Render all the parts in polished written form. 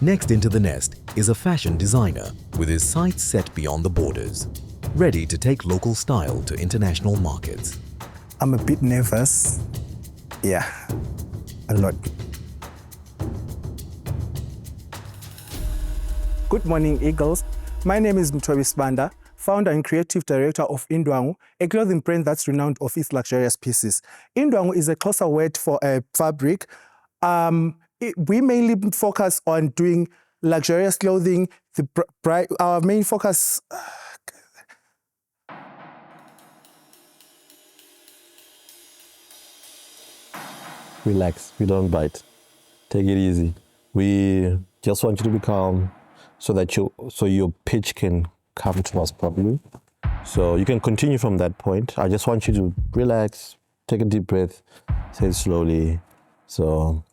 Next into the nest is a fashion designer with his sights set beyond the borders, ready to take local style to international markets. I'm a bit nervous. Yeah, a lot. Good morning, Eagles. My name is Mtobi Sibanda, founder and creative director of Indwangu, a clothing brand that's renowned of its luxurious pieces. Indwangu is a closer word for a fabric. We mainly focus on doing luxurious clothing. Our main focus... Relax, we don't bite. Take it easy. We just want you to be calm so that your pitch can come to us properly. So you can continue from that point. I just want you to relax, take a deep breath, say it slowly, so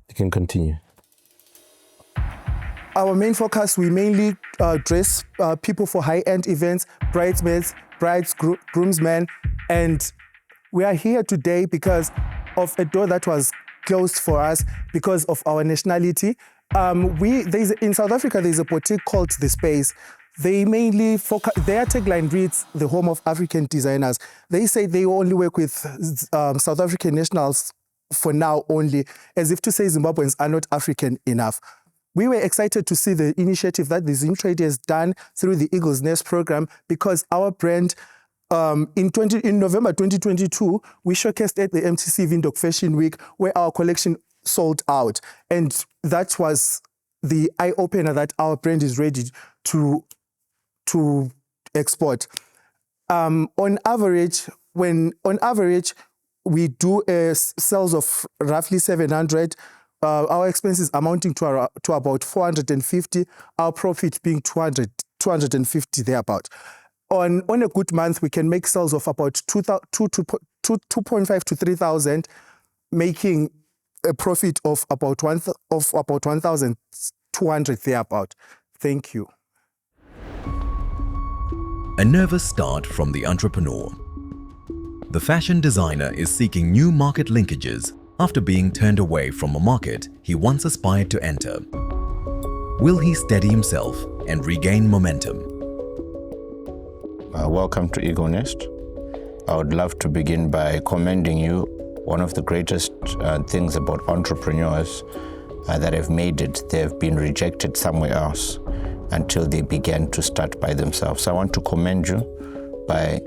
you can continue. Our main focus, we mainly dress people for high-end events, bridesmaids, brides, groomsmen, and we are here today because of a door that was closed for us because of our nationality. In South Africa, there's a boutique called The Space. They mainly focus, their tagline reads, the home of African designers. They say they only work with South African nationals for now only, as if to say Zimbabweans are not African enough. We were excited to see the initiative that the Zim Trade has done through the Eagles Nest program because our brand, in November 2022, we showcased at the MTC Windhoek Fashion Week where our collection sold out. And that was the eye-opener that our brand is ready to export. On average, we do sales of roughly 700, our expenses amounting to about 450, our profit being 250 thereabout. On a good month, we can make sales of about 2.5 to 3,000, making a profit of about 1,200 thereabout. Thank you. A nervous start from the entrepreneur. The fashion designer is seeking new market linkages after being turned away from a market he once aspired to enter. Will he steady himself and regain momentum? Welcome to Eagle Nest. I would love to begin by commending you. One of the greatest things about entrepreneurs that have made it, they've been rejected somewhere else until they began to start by themselves. So I want to commend you by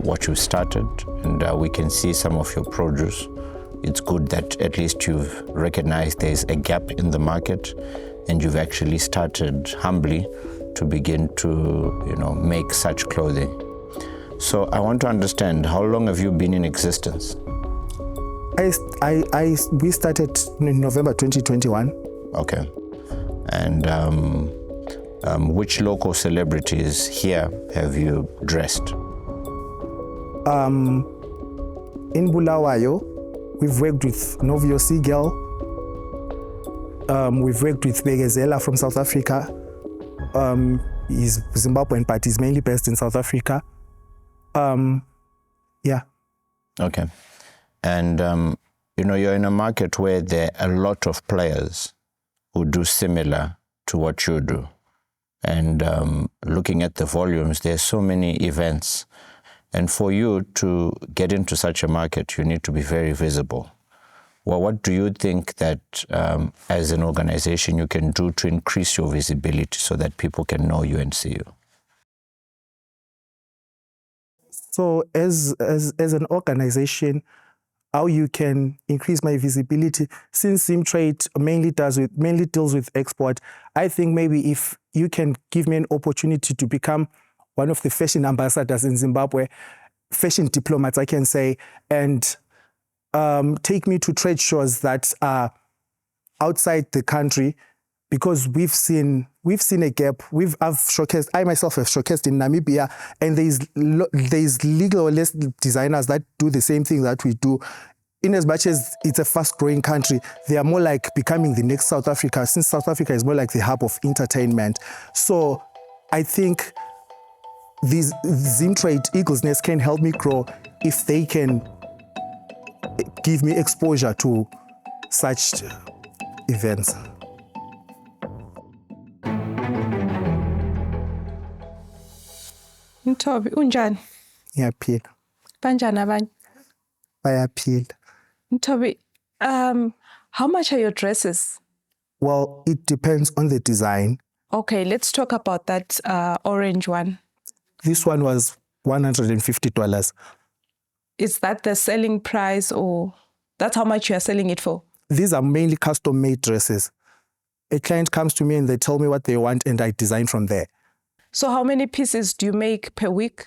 what you started, and we can see some of your produce. It's good that at least you've recognized there's a gap in the market and you've actually started humbly to begin to make such clothing. So I want to understand, how long have you been in existence? We started in November 2021. Okay. And which local celebrities here have you dressed? In Bulawayo, we've worked with Novio Seagull. We've worked with Begezela from South Africa. He's Zimbabwean, but he's mainly based in South Africa. Yeah. Okay. And, you're in a market where there are a lot of players who do similar to what you do. And looking at the volumes, there's so many events. And for you to get into such a market, you need to be very visible. Well, what do you think that as an organization you can do to increase your visibility so that people can know you and see you? So as an organization, how you can increase my visibility, since Zim Trade mainly deals with export, I think maybe if you can give me an opportunity to become one of the fashion ambassadors in Zimbabwe, fashion diplomats, I can say, and take me to trade shows that are outside the country, because we've seen a gap. I myself have showcased in Namibia, and there's legal or less designers that do the same thing that we do. In as much as it's a fast-growing country, they are more like becoming the next South Africa, since South Africa is more like the hub of entertainment. So I think these Zim Trade Eagles Nest can help me grow if they can give me exposure to such events. Mthobi, unjani? Ngiyaphila. Banjani abanye? Bayaphila. Mthobi, how much are your dresses? Well, it depends on the design. Okay, let's talk about that orange one. This one was $150. Is that the selling price, or that's how much you are selling it for? These are mainly custom-made dresses. A client comes to me and they tell me what they want and I design from there. So how many pieces do you make per week?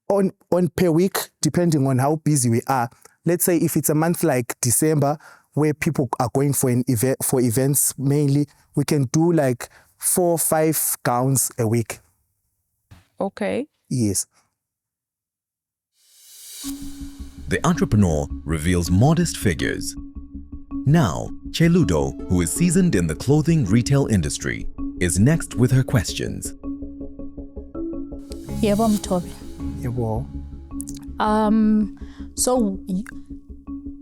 On per week, depending on how busy we are. Let's say if it's a month like December, where people are going for events mainly, we can do like 4 or 5 gowns a week. Okay. Yes. The entrepreneur reveals modest figures. Now, Cheludo, who is seasoned in the clothing retail industry, is next with her questions. Yebo Mthobi. Yebo. So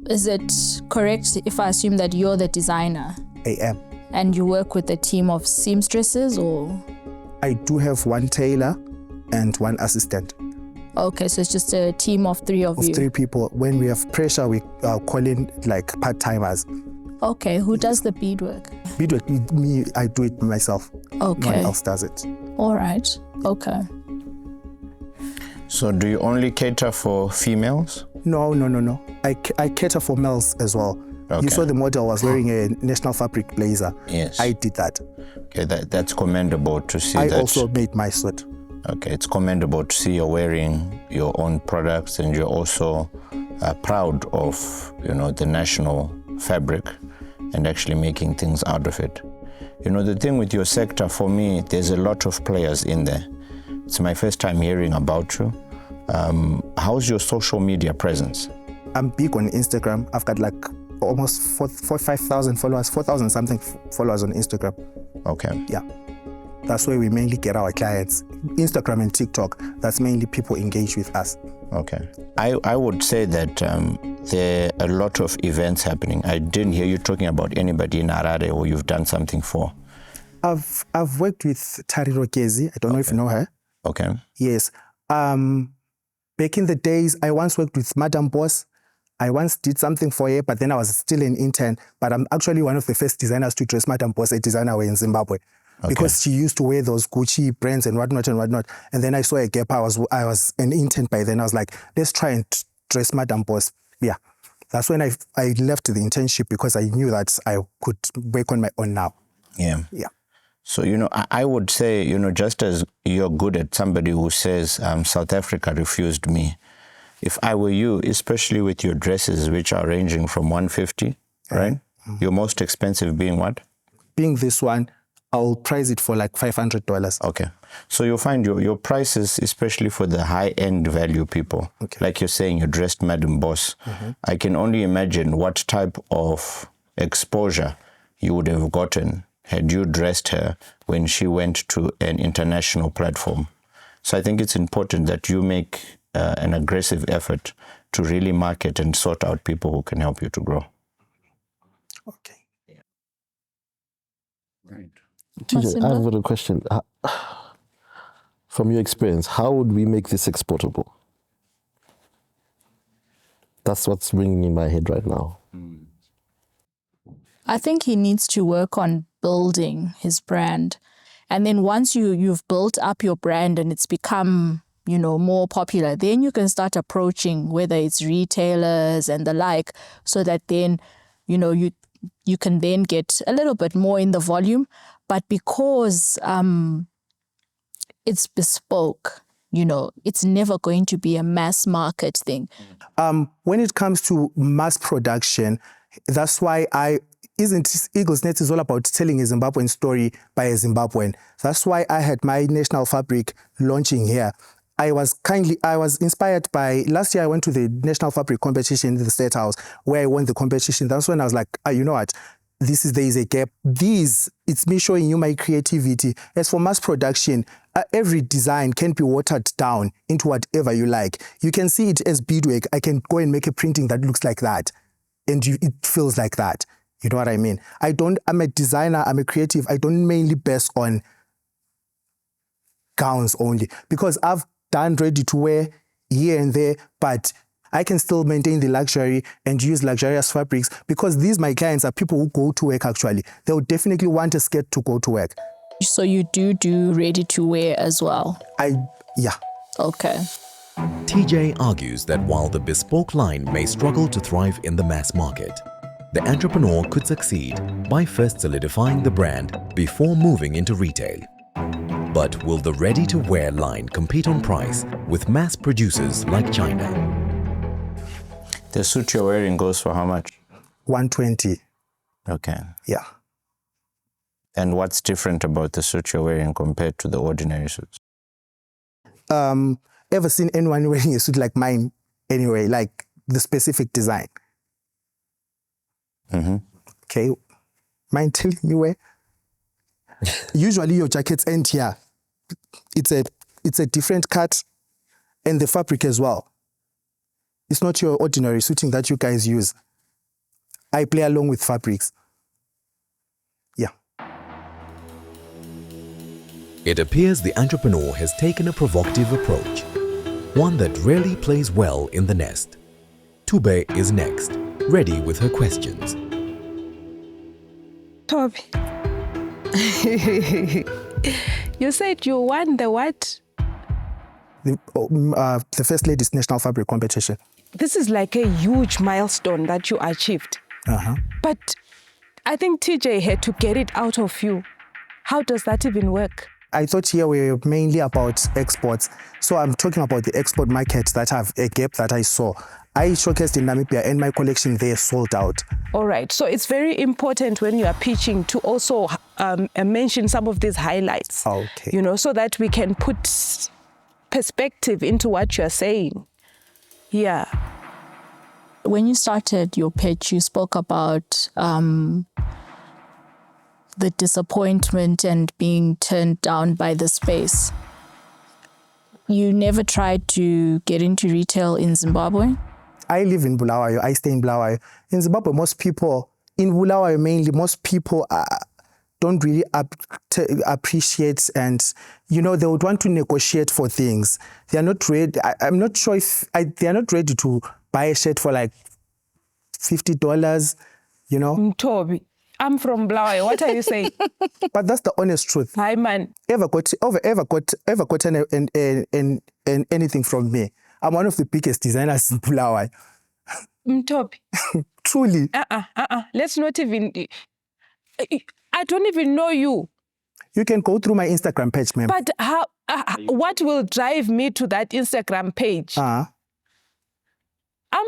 is it correct if I assume that you're the designer? I am. And you work with a team of seamstresses, or? I do have one tailor and one assistant. Okay, so it's just a team of 3 of you. 3 people. When we have pressure, we call in like part-timers. Okay, who does the beadwork? Beadwork, me, I do it myself. Okay. No one else does it. All right, okay. So do you only cater for females? No. I cater for males as well. Okay. You saw the model was wearing a National Fabric blazer. Yes. I did that. Okay, that's commendable to see I that. also made my suit. Okay, it's commendable to see you're wearing your own products and you're also proud of, the national fabric and actually making things out of it. The thing with your sector, for me, there's a lot of players in there. It's my first time hearing about you. How's your social media presence? I'm big on Instagram. I've got like almost 5,000 followers, 4,000 something followers on Instagram. Okay. Yeah. That's where we mainly get our clients. Instagram and TikTok, that's mainly people engage with us. Okay. I would say that there are a lot of events happening. I didn't hear you talking about anybody in Harare or you've done something for. I've worked with Tariro Kezi. I don't know if you know her. Okay. Yes. Back in the days, I once worked with Madam Boss. I once did something for her, but then I was still an intern. But I'm actually one of the first designers to dress Madam Boss, a designer in Zimbabwe. Okay. Because she used to wear those Gucci brands and whatnot. And then I saw a gap. I was an intern by then. I was like, let's try and dress Madam Boss. Yeah. That's when I left the internship because I knew that I could work on my own now. Yeah. Yeah. So, I would say, just as you're good at somebody who says, South Africa refused me, if I were you, especially with your dresses, which are ranging from 150, right? Mm-hmm. Your most expensive being what? Being this one, I'll price it for like $500. Okay. So you'll find your prices, especially for the high-end value people, okay. Like you're saying, you dressed Madam Boss. Mm-hmm. I can only imagine what type of exposure you would have gotten had you dressed her when she went to an international platform. So I think it's important that you make an aggressive effort to really market and sort out people who can help you to grow. Okay. Yeah. Right. TJ, I've got a question. From your experience, how would we make this exportable? That's what's ringing in my head right now. I think he needs to work on building his brand. And then once you've built up your brand and it's become, more popular, then you can start approaching whether it's retailers and the like, so that then, you can then get a little bit more in the volume. But because it's bespoke, it's never going to be a mass market thing. When it comes to mass production, that's why Eagle's Net is all about telling a Zimbabwean story by a Zimbabwean. That's why I had my National Fabric launching here. I was inspired by, last year I went to the National Fabric competition in the State House where I won the competition. That's when I was like, you know what? There is a gap. It's me showing you my creativity. As for mass production, every design can be watered down into whatever you like. You can see it as beadwork. I can go and make a printing that looks like that. And it feels like that. You know what I mean? I'm a designer, I'm a creative. I don't mainly base on gowns only because I've done ready to wear here and there, but I can still maintain the luxury and use luxurious fabrics because these, my clients, are people who go to work actually. They would definitely want a skirt to go to work. So you do ready to wear as well? Yeah. Okay. TJ argues that while the bespoke line may struggle to thrive in the mass market, the entrepreneur could succeed by first solidifying the brand before moving into retail. But will the ready-to-wear line compete on price with mass producers like China? The suit you're wearing goes for how much? 120. Okay. Yeah. And what's different about the suit you're wearing compared to the ordinary suits? Ever seen anyone wearing a suit like mine anyway, like the specific design? Mm-hmm. Okay. Mind telling me where? Usually your jackets end here. It's a different cut and the fabric as well. It's not your ordinary suiting that you guys use. I play along with fabrics. Yeah. It appears the entrepreneur has taken a provocative approach, one that rarely plays well in the nest. Tube is next, ready with her questions. Toby, you said you won the what? The First Lady's National Fabric Competition. This is like a huge milestone that you achieved. Uh-huh. But I think TJ had to get it out of you. How does that even work? I thought here we were mainly about exports. So I'm talking about the export market that have a gap that I saw. I showcased in Namibia and my collection there sold out. All right. So it's very important when you are pitching to also mention some of these highlights. Okay. You know, so that we can put perspective into what you're saying. Yeah. When you started your pitch, you spoke about the disappointment and being turned down by the space. You never tried to get into retail in Zimbabwe? I live in Bulawayo. I stay in Bulawayo. In Zimbabwe, most people, in Bulawayo mainly, most people don't really appreciate and, you know, they would want to negotiate for things. They are not ready. I'm not sure if they are not ready to buy a shirt for like $50, you know. Toby, I'm from Bulawayo. What are you saying? But that's the honest truth. Hi, man. Ever got anything from me? I'm one of the biggest designers in Bulawayo. Toby. Truly. Let's not even... I don't even know you. You can go through my Instagram page, ma'am. But how? What will drive me to that Instagram page? I'm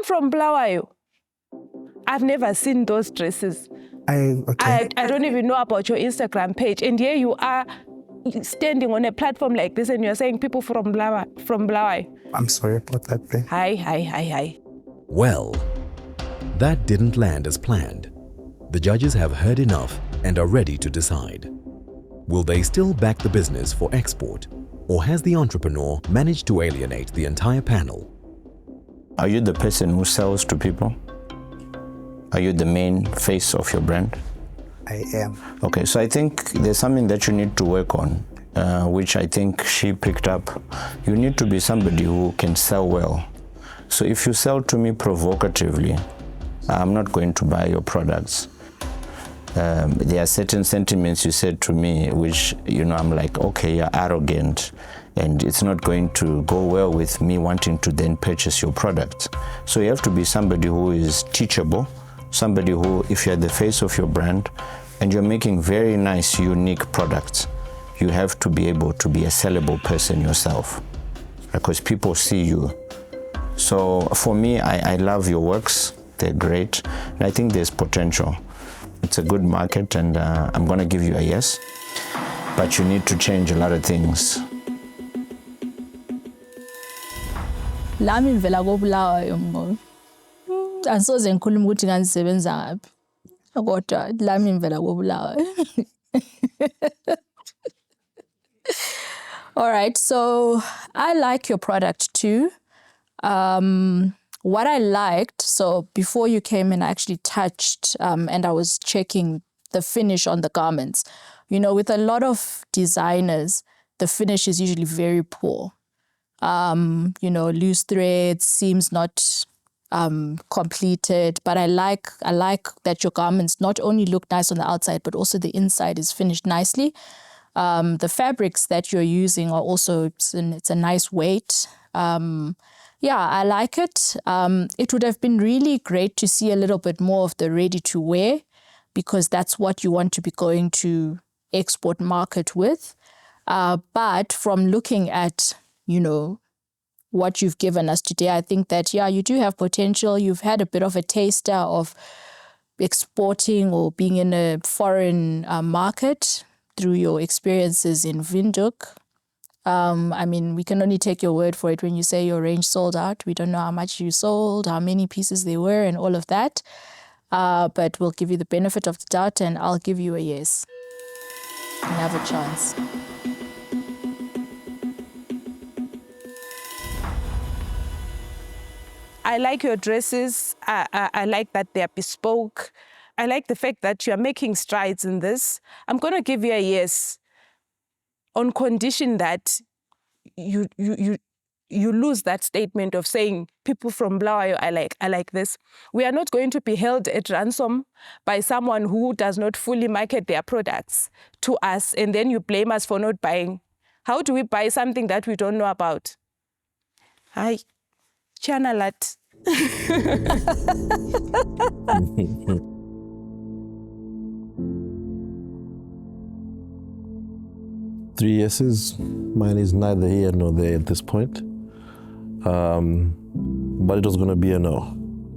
from Bulawayo. I've never seen those dresses. Okay. I don't even know about your Instagram page. And here you are standing on a platform like this and you're saying people from Bulawayo. I'm sorry about that thing. Hi. Well, that didn't land as planned. The judges have heard enough and are ready to decide. Will they still back the business for export, or has the entrepreneur managed to alienate the entire panel? Are you the person who sells to people? Are you the main face of your brand? I am. Okay, so I think there's something that you need to work on, which I think she picked up. You need to be somebody who can sell well. So if you sell to me provocatively, I'm not going to buy your products. There are certain sentiments you said to me, which, you know, I'm like, okay, you're arrogant, and it's not going to go well with me wanting to then purchase your product. So you have to be somebody who is teachable, somebody who, if you're the face of your brand and you're making very nice, unique products, you have to be able to be a sellable person yourself, because people see you. So for me, I love your works. They're great. And I think there's potential. It's a good market, and I'm going to give you a yes. But you need to change a lot of things. Lami ngivela koBulawayo ngoba angisoze ngikhuluma ukuthi ngangisebenza ngaphi. Kodwa lami ngivela koBulawayo. All right, so I like your product too. What I liked, so before you came in, I actually touched and I was checking the finish on the garments. You know, with a lot of designers, the finish is usually very poor. Loose threads, seams not completed. But I like that your garments not only look nice on the outside, but also the inside is finished nicely. The fabrics that you're using are also, it's a nice weight. I like it. It would have been really great to see a little bit more of the ready to wear, because that's what you want to be going to export market with. But from looking at, what you've given us today, I think that, you do have potential. You've had a bit of a taster of exporting or being in a foreign market through your experiences in Windhoek. We can only take your word for it when you say your range sold out. We don't know how much you sold, how many pieces there were, and all of that. But we'll give you the benefit of the doubt, and I'll give you a yes. You have a chance. I like your dresses. I like that they're bespoke. I like the fact that you're making strides in this. I'm going to give you a yes on condition that you lose that statement of saying people from Bulawayo, I like this. We are not going to be held at ransom by someone who does not fully market their products to us, and then you blame us for not buying. How do we buy something that we don't know about? Hi, Chanalat. 3 yeses. Mine is neither here nor there at this point. But it was going to be a no,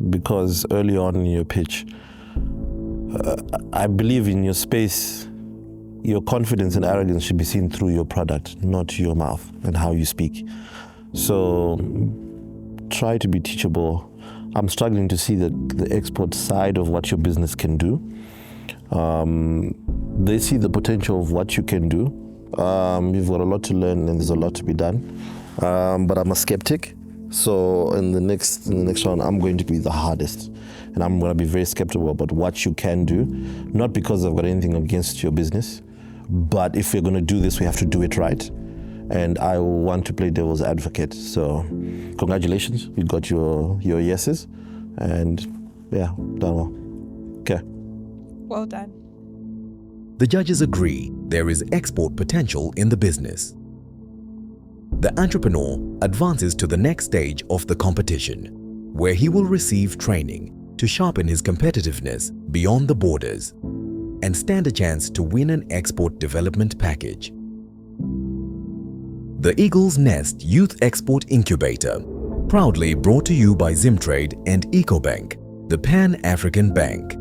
because early on in your pitch, I believe in your space, your confidence and arrogance should be seen through your product, not your mouth and how you speak. So try to be teachable. I'm struggling to see the export side of what your business can do. They see the potential of what you can do. You've got a lot to learn and there's a lot to be done. But I'm a skeptic. So in the next round, I'm going to be the hardest. And I'm going to be very skeptical about what you can do. Not because I've got anything against your business, but if we're going to do this, we have to do it right. And I want to play devil's advocate. So congratulations, you got your yeses. And yeah, done well. Okay. Well done. The judges agree there is export potential in the business. The entrepreneur advances to the next stage of the competition, where he will receive training to sharpen his competitiveness beyond the borders and stand a chance to win an export development package. The Eagle's Nest Youth Export Incubator, proudly brought to you by Zimtrade and EcoBank, the Pan-African Bank.